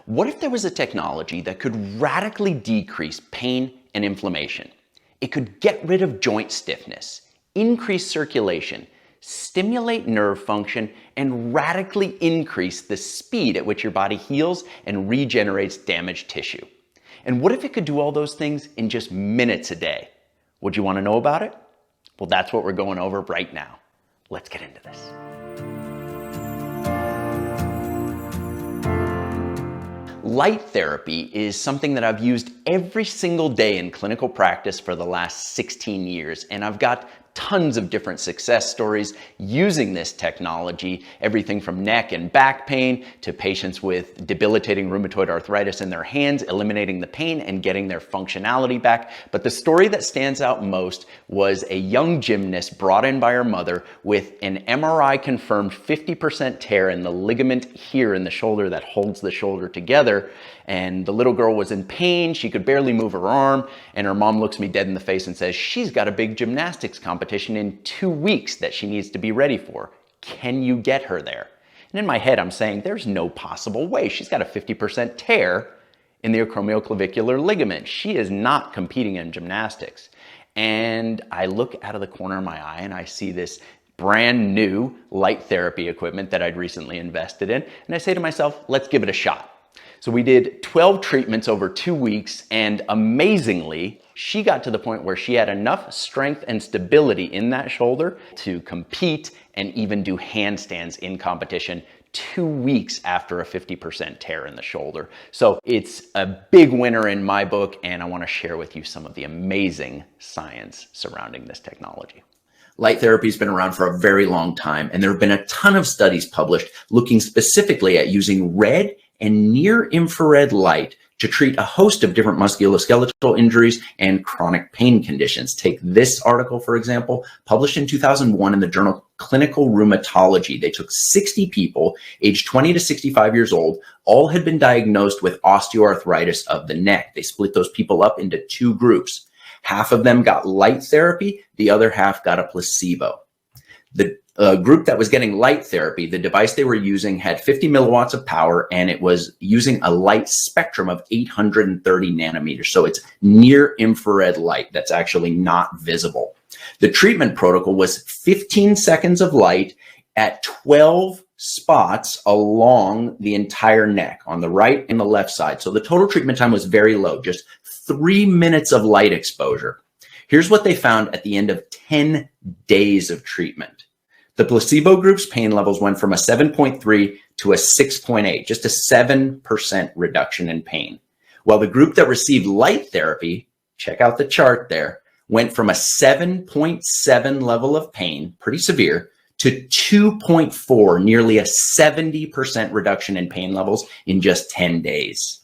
What if there was a technology that could radically decrease pain and inflammation? It could get rid of joint stiffness, increase circulation, stimulate nerve function, and radically increase the speed at which your body heals and regenerates damaged tissue. And what if it could do all those things in just minutes a day? Would you want to know about it? Well, that's what we're going over right now. Let's get into this. Light therapy is something that I've used every single day in clinical practice for the last 16 years, and I've got tons of different success stories using this technology, everything from neck and back pain to patients with debilitating rheumatoid arthritis in their hands, eliminating the pain and getting their functionality back. But the story that stands out most was a young gymnast brought in by her mother with an MRI confirmed 50% tear in the ligament here in the shoulder that holds the shoulder together. And the little girl was in pain, she could barely move her arm, and her mom looks me dead in the face and says, she's got a big gymnastics competition in 2 weeks that she needs to be ready for. Can you get her there? And in my head, I'm saying, there's no possible way. She's got a 50% tear in the acromioclavicular ligament. She is not competing in gymnastics. And I look out of the corner of my eye and I see this brand new light therapy equipment that I'd recently invested in. And I say to myself, let's give it a shot. So we did 12 treatments over 2 weeks, and amazingly, she got to the point where she had enough strength and stability in that shoulder to compete and even do handstands in competition 2 weeks after a 50% tear in the shoulder. So it's a big winner in my book, and I want to share with you some of the amazing science surrounding this technology. Light therapy has been around for a very long time, and there have been a ton of studies published looking specifically at using red and near-infrared light to treat a host of different musculoskeletal injuries and chronic pain conditions. Take this article, for example, published in 2001 in the journal Clinical Rheumatology. They took 60 people aged 20 to 65 years old. All had been diagnosed with osteoarthritis of the neck. They split those people up into 2 groups. Half of them got light therapy, the other half got a placebo. The group that was getting light therapy, the device they were using had 50 milliwatts of power, and it was using a light spectrum of 830 nanometers. So it's near infrared light that's actually not visible. The treatment protocol was 15 seconds of light at 12 spots along the entire neck on the right and the left side. So the total treatment time was very low, just 3 minutes of light exposure. Here's what they found at the end of 10 days of treatment. The placebo group's pain levels went from a 7.3 to a 6.8, just a 7% reduction in pain. While the group that received light therapy, check out the chart there, went from a 7.7 level of pain, pretty severe, to 2.4, nearly a 70% reduction in pain levels in just 10 days.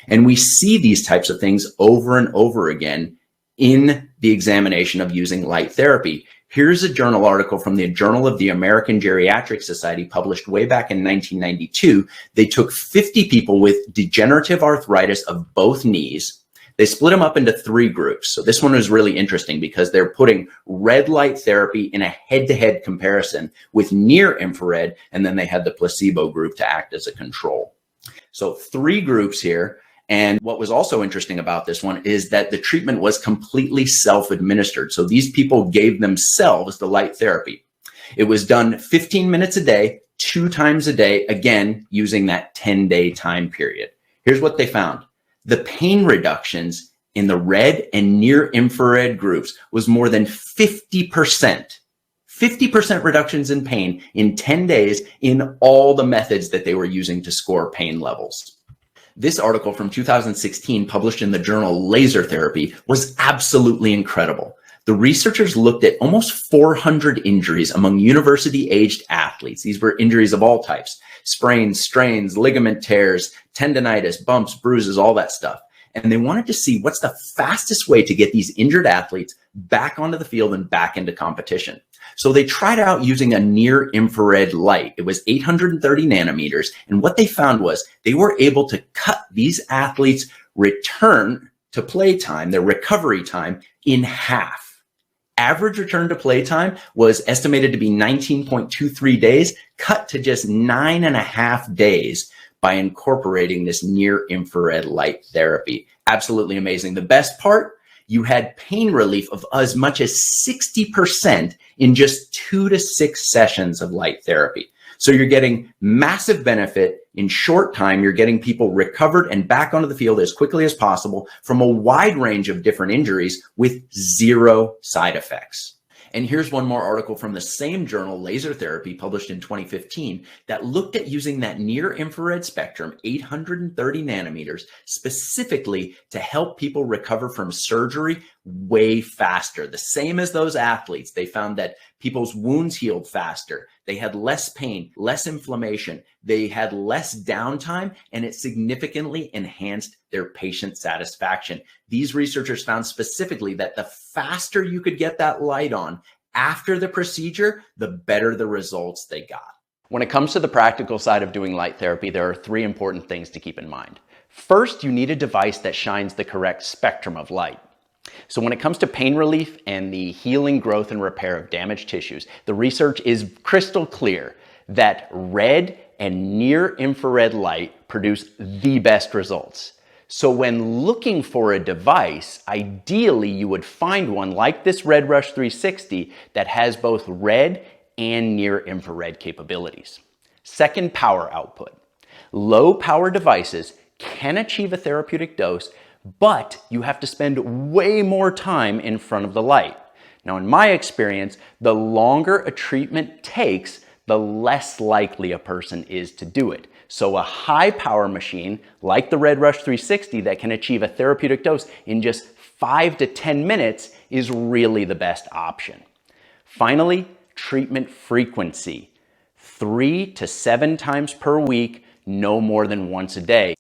And we see these types of things over and over again in the examination of using light therapy. Here's a journal article from the Journal of the American Geriatric Society published way back in 1992. They took 50 people with degenerative arthritis of both knees. They split them up into 3 groups. So this one was really interesting because they're putting red light therapy in a head-to-head comparison with near infrared, and then they had the placebo group to act as a control. So 3 groups here. And what was also interesting about this one is that the treatment was completely self-administered. So these people gave themselves the light therapy. It was done 15 minutes a day, 2 times a day, again, using that 10-day time period. Here's what they found. The pain reductions in the red and near infrared groups was more than 50%. 50% reductions in pain in 10 days in all the methods that they were using to score pain levels. This article from 2016, published in the journal Laser Therapy, was absolutely incredible. The researchers looked at almost 400 injuries among university-aged athletes. These were injuries of all types: sprains, strains, ligament tears, tendonitis, bumps, bruises, all that stuff. And they wanted to see what's the fastest way to get these injured athletes back onto the field and back into competition. So they tried out using a near infrared light. It was 830 nanometers. And what they found was they were able to cut these athletes' return to play time, their recovery time, in half. Average return to play time was estimated to be 19.23 days, cut to just 9.5 days by incorporating this near infrared light therapy. Absolutely amazing. The best part, you had pain relief of as much as 60% in just 2 to 6 sessions of light therapy. So you're getting massive benefit in short time. You're getting people recovered and back onto the field as quickly as possible from a wide range of different injuries with 0 side effects. And here's one more article from the same journal, Laser Therapy, published in 2015, that looked at using that near infrared spectrum, 830 nanometers, specifically to help people recover from surgery way faster. The same as those athletes. They found that people's wounds healed faster. They had less pain, less inflammation. They had less downtime, and it significantly enhanced their patient satisfaction. These researchers found specifically that the faster you could get that light on after the procedure, the better the results they got. When it comes to the practical side of doing light therapy, there are 3 important things to keep in mind. First, you need a device that shines the correct spectrum of light. So when it comes to pain relief and the healing, growth, and repair of damaged tissues, the research is crystal clear that red and near infrared light produce the best results. So when looking for a device, ideally you would find one like this RedRush 360 that has both red and near infrared capabilities. Second, power output. Low power devices can achieve a therapeutic dose, but you have to spend way more time in front of the light. Now, in my experience, the longer a treatment takes, the less likely a person is to do it. So a high power machine like the RedRush 360 that can achieve a therapeutic dose in just 5 to 10 minutes is really the best option. Finally, treatment frequency. 3 to 7 times per week, no more than once a day.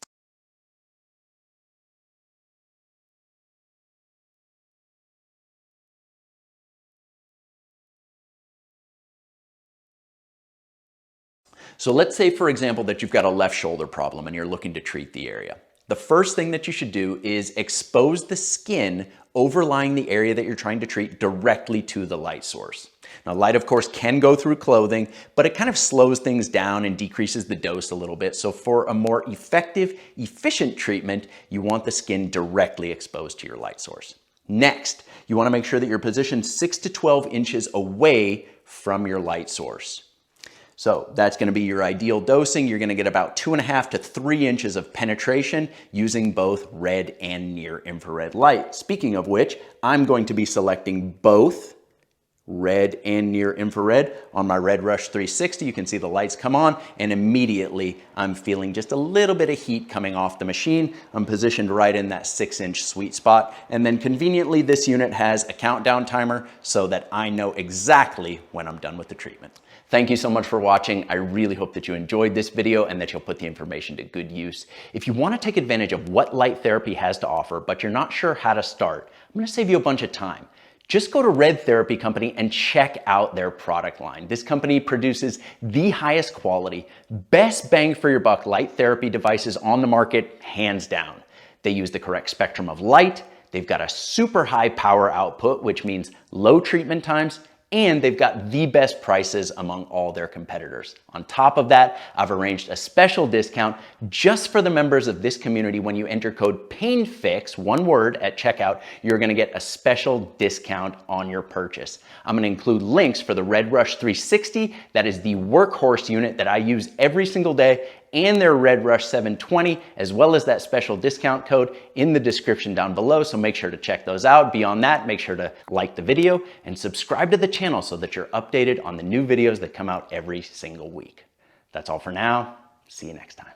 So let's say, for example, that you've got a left shoulder problem and you're looking to treat the area. The first thing that you should do is expose the skin overlying the area that you're trying to treat directly to the light source. Now, light, of course, can go through clothing, but it kind of slows things down and decreases the dose a little bit. So for a more effective, efficient treatment, you want the skin directly exposed to your light source. Next, you want to make sure that you're positioned 6 to 12 inches away from your light source. So that's going to be your ideal dosing. You're going to get about 2.5 to 3 inches of penetration using both red and near infrared light. Speaking of which, I'm going to be selecting both red and near infrared on my RedRush 360. You can see the lights come on and immediately I'm feeling just a little bit of heat coming off the machine. I'm positioned right in that 6-inch sweet spot. And then conveniently, this unit has a countdown timer so that I know exactly when I'm done with the treatment. Thank you so much for watching. I really hope that you enjoyed this video and that you'll put the information to good use. If you want to take advantage of what light therapy has to offer, but you're not sure how to start, I'm going to save you a bunch of time. Just go to Red Therapy Company and check out their product line. This company produces the highest quality, best bang for your buck light therapy devices on the market, hands down. They use the correct spectrum of light. They've got a super high power output, which means low treatment times, and they've got the best prices among all their competitors. On top of that, I've arranged a special discount just for the members of this community. When you enter code PAINFIX, one word, at checkout, you're gonna get a special discount on your purchase. I'm gonna include links for the RedRush 360, that is the workhorse unit that I use every single day, and their RedRush 720, as well as that special discount code in the description down below. So make sure to check those out. Beyond that, make sure to like the video and subscribe to the channel so that you're updated on the new videos that come out every single week. That's all for now. See you next time.